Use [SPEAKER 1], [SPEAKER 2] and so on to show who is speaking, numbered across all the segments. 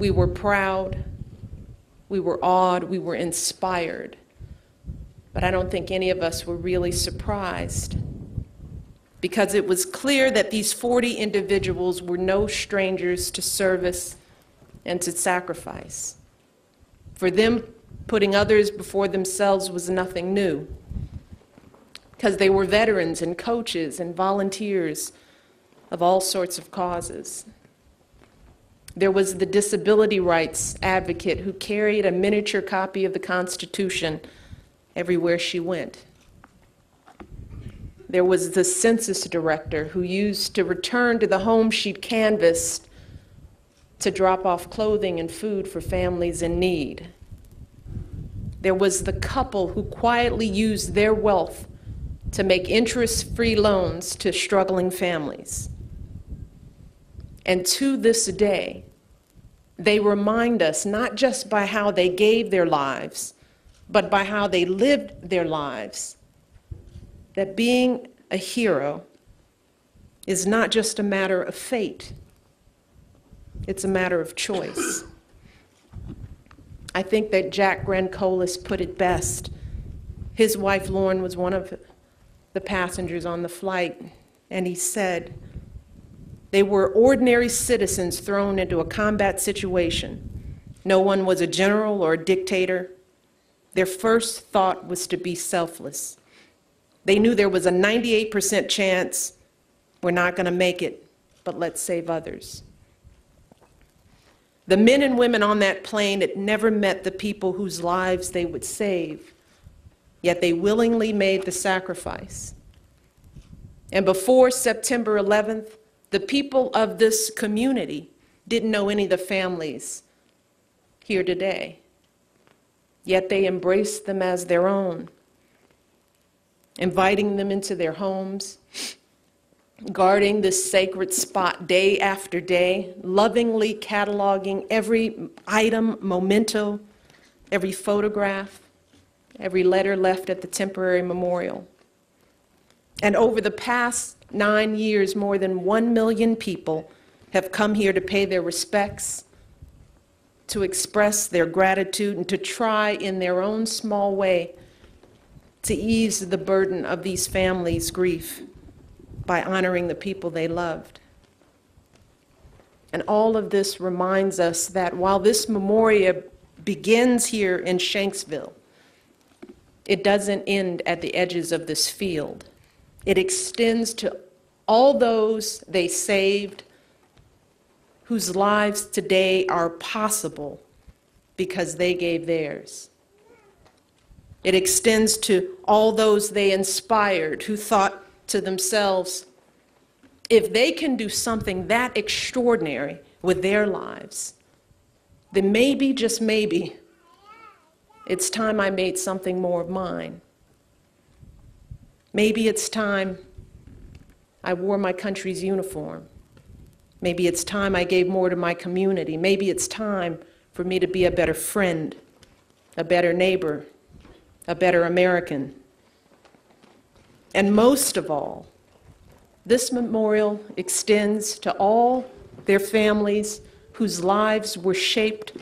[SPEAKER 1] We were proud, we were awed, we were inspired. But I don't think any of us were really surprised, because it was clear that these 40 individuals were no strangers to service and to sacrifice. For them, putting others before themselves was nothing new, because they were veterans and coaches and volunteers of all sorts of causes. There was the disability rights advocate who carried a miniature copy of the Constitution everywhere she went. There was the census director who used to return to the home she'd canvassed to drop off clothing and food for families in need. There was the couple who quietly used their wealth to make interest-free loans to struggling families. And to this day, they remind us, not just by how they gave their lives, but by how they lived their lives, that being a hero is not just a matter of fate, it's a matter of choice. I think that Jack Grancolis put it best. His wife, Lauren, was one of the passengers on the flight, and he said, they were ordinary citizens thrown into a combat situation. No one was a general or a dictator. Their first thought was to be selfless. They knew there was a 98% chance we're not going to make it, but let's save others. The men and women on that plane had never met the people whose lives they would save, yet they willingly made the sacrifice. And before September 11th, the people of this community didn't know any of the families here today, yet they embraced them as their own, inviting them into their homes, guarding this sacred spot day after day, lovingly cataloging every item, memento, every photograph, every letter left at the temporary memorial. And over the past 9 years, more than 1 million people have come here to pay their respects, to express their gratitude, and to try in their own small way to ease the burden of these families' grief by honoring the people they loved. And all of this reminds us that while this memorial begins here in Shanksville, it doesn't end at the edges of this field. It extends to all those they saved, whose lives today are possible because they gave theirs. It extends to all those they inspired, who thought to themselves, if they can do something that extraordinary with their lives, then maybe, just maybe, it's time I made something more of mine. Maybe it's time I wore my country's uniform. Maybe it's time I gave more to my community. Maybe it's time for me to be a better friend, a better neighbor, a better American. And most of all, this memorial extends to all their families whose lives were shaped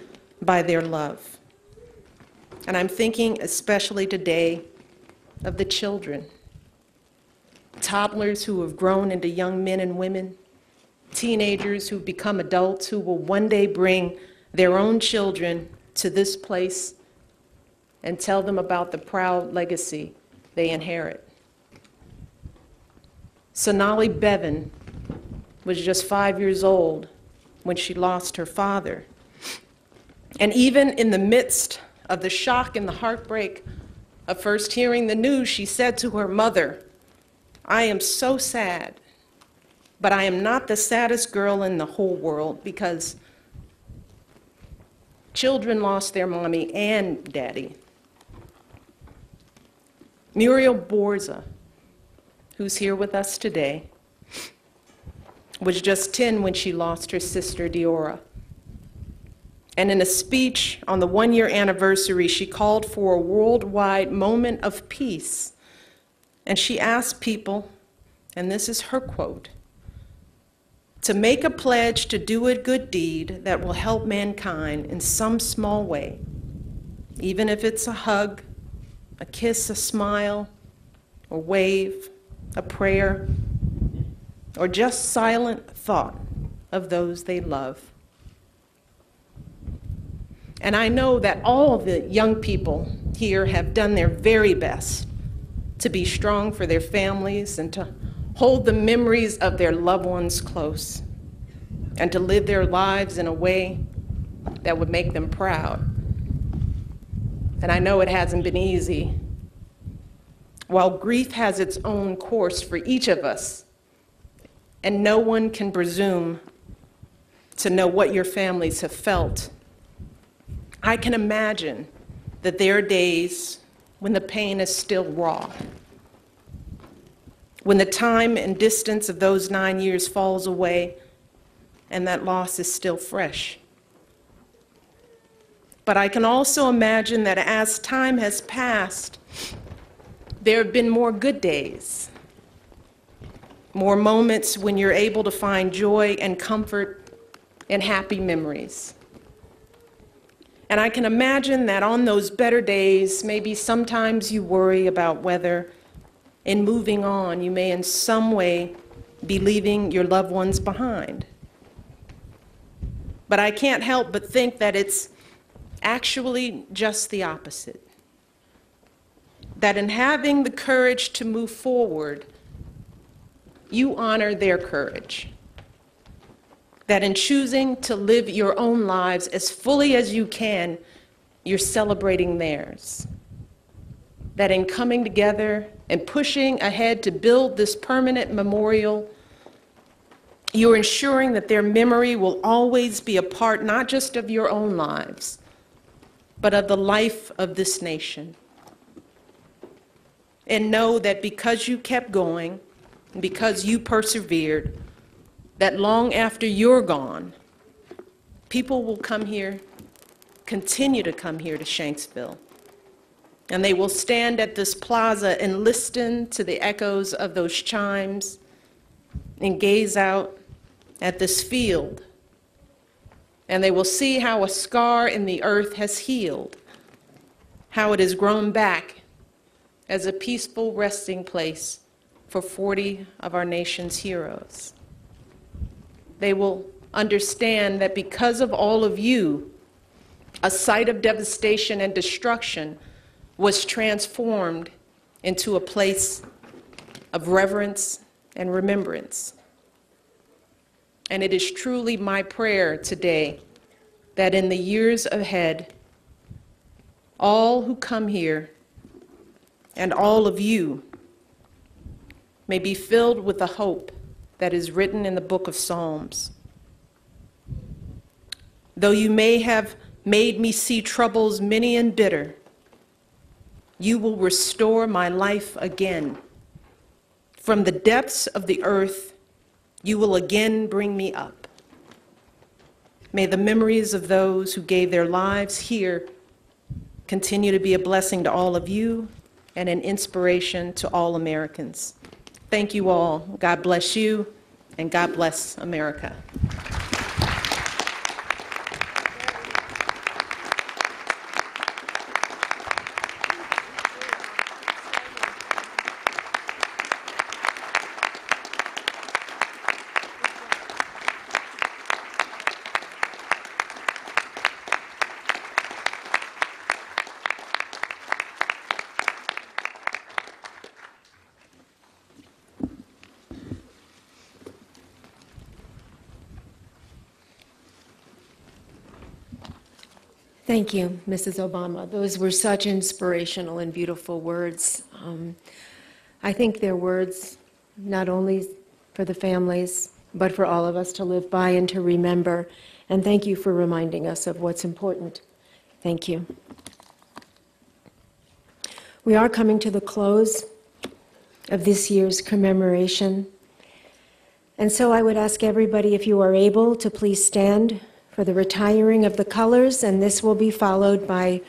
[SPEAKER 1] by their love. And I'm thinking especially today of the children, toddlers who have grown into young men and women, teenagers who've become adults who will one day bring their own children to this place and tell them about the proud legacy they inherit. Sonali Bevan was just 5 years old when she lost her father. And even in the midst of the shock and the heartbreak of first hearing the news, she said to her mother, "I am so sad, but I am not the saddest girl in the whole world, because children lost their mommy and daddy." Muriel Borza, who's here with us today, was just 10 when she lost her sister, Diora. And in a speech on the 1-year anniversary, she called for a worldwide moment of peace. And she asked people, and this is her quote, to make a pledge to do a good deed that will help mankind in some small way, even if it's a hug, a kiss, a smile, a wave, a prayer, or just silent thought of those they love. And I know that all the young people here have done their very best to be strong for their families and to hold the memories of their loved ones close and to live their lives in a way that would make them proud. And I know it hasn't been easy. While grief has its own course for each of us, and no one can presume to know what your families have felt, I can imagine that there are days when the pain is still raw, when the time and distance of those 9 years falls away and that loss is still fresh. But I can also imagine that as time has passed, there have been more good days, more moments when you're able to find joy and comfort and happy memories. And I can imagine that on those better days, maybe sometimes you worry about whether, in moving on, you may in some way be leaving your loved ones behind. But I can't help but think that it's actually just the opposite. That in having the courage to move forward, you honor their courage. That in choosing to live your own lives as fully as you can, you're celebrating theirs. That in coming together and pushing ahead to build this permanent memorial, you're ensuring that their memory will always be a part not just of your own lives, but of the life of this nation. And know that because you kept going, and because you persevered, that long after you're gone, people will come here, continue to come here to Shanksville, and they will stand at this plaza and listen to the echoes of those chimes and gaze out at this field, and they will see how a scar in the earth has healed, how it has grown back as a peaceful resting place for 40 of our nation's heroes. They will understand that because of all of you, a site of devastation and destruction was transformed into a place of reverence and remembrance. And it is truly my prayer today that in the years ahead, all who come here and all of you may be filled with the hope that is written in the book of Psalms. Though you may have made me see troubles many and bitter, you will restore my life again. From the depths of the earth, you will again bring me up. May the memories of those who gave their lives here continue to be a blessing to all of you and an inspiration to all Americans. Thank you all. God bless you, and God bless America.
[SPEAKER 2] Thank you, Mrs. Obama. Those were such inspirational and beautiful words. I think they're words not only for the families, but for all of us to live by and to remember. And thank you for reminding us of what's important. Thank you. We are coming to the close of this year's commemoration. And so I would ask everybody, if you are able, to please stand for the retiring of the colors, and this will be followed by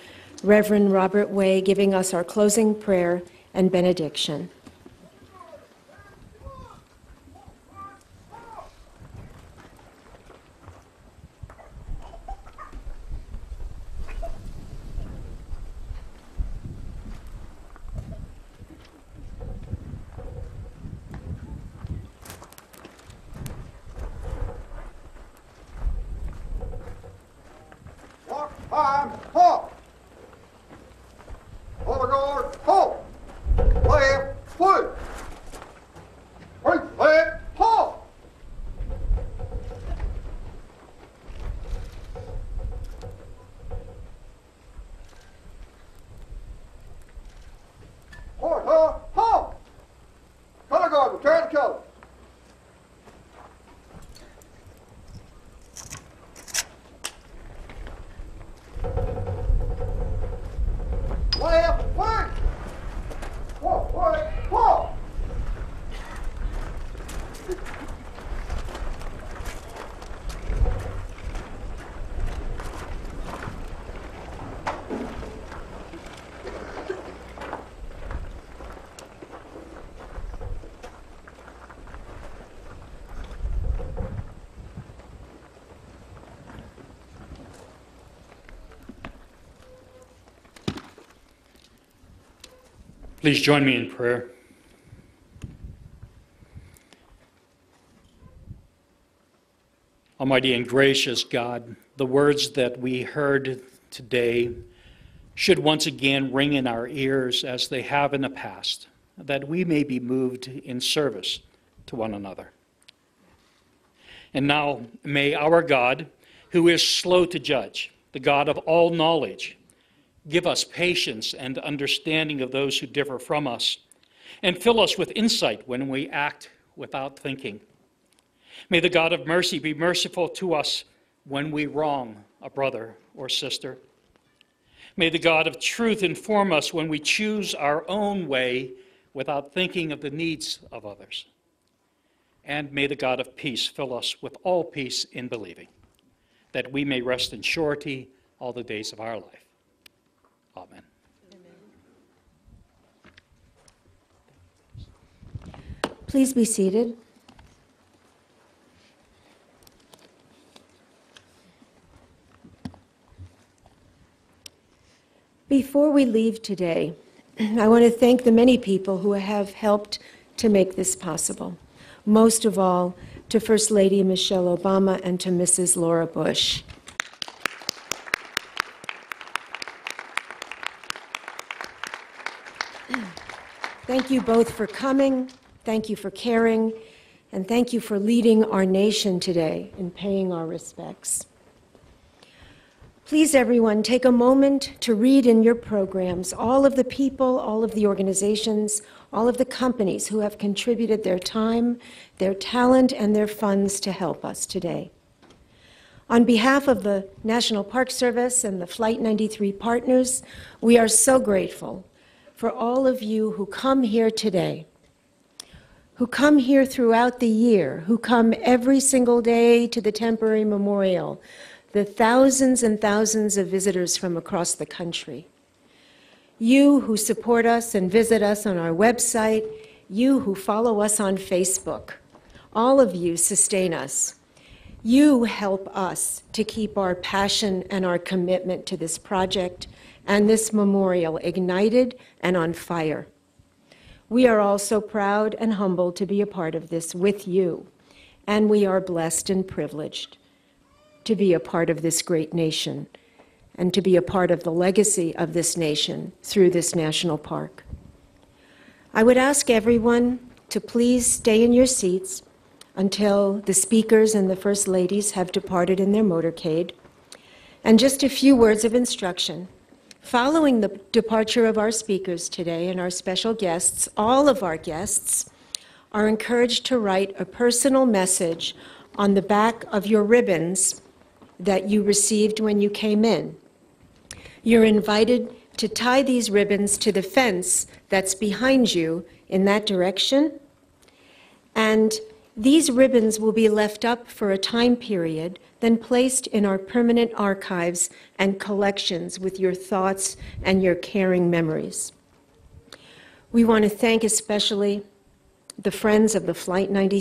[SPEAKER 2] Reverend Robert Way giving us our closing prayer and benediction.
[SPEAKER 3] Please join me in prayer. Almighty and gracious God, the words that we heard today should once again ring in our ears as they have in the past, that we may be moved in service to one another. And now may our God, who is slow to judge, the God of all knowledge, give us patience and understanding of those who differ from us, and fill us with insight when we act without thinking. May the God of mercy be merciful to us when we wrong a brother or sister. May the God of truth inform us when we choose our own way without thinking of the needs of others. And may the God of peace fill us with all peace in believing, that we may rest in surety all the days of our life. Amen.
[SPEAKER 2] Please be seated. Before we leave today, I want to thank the many people who have helped to make this possible. Most of all, to First Lady Michelle Obama and to Mrs. Laura Bush. Thank you both for coming, thank you for caring, and thank you for leading our nation today in paying our respects. Please, everyone, take a moment to read in your programs all of the people, all of the organizations, all of the companies who have contributed their time, their talent, and their funds to help us today. On behalf of the National Park Service and the Flight 93 partners, we are so grateful for all of you who come here today, who come here throughout the year, who come every single day to the temporary memorial, the thousands and thousands of visitors from across the country. You who support us and visit us on our website, you who follow us on Facebook, all of you sustain us. You help us to keep our passion and our commitment to this project and this memorial ignited and on fire. We are all so proud and humbled to be a part of this with you, and we are blessed and privileged to be a part of this great nation and to be a part of the legacy of this nation through this national park. I would ask everyone to please stay in your seats until the speakers and the First Ladies have departed in their motorcade. And just a few words of instruction. Following the departure of our speakers today and our special guests, all of our guests are encouraged to write a personal message on the back of your ribbons that you received when you came in. You're invited to tie these ribbons to the fence that's behind you in that direction. And these ribbons will be left up for a time period, then placed in our permanent archives and collections with your thoughts and your caring memories. We want to thank especially the friends of the Flight 93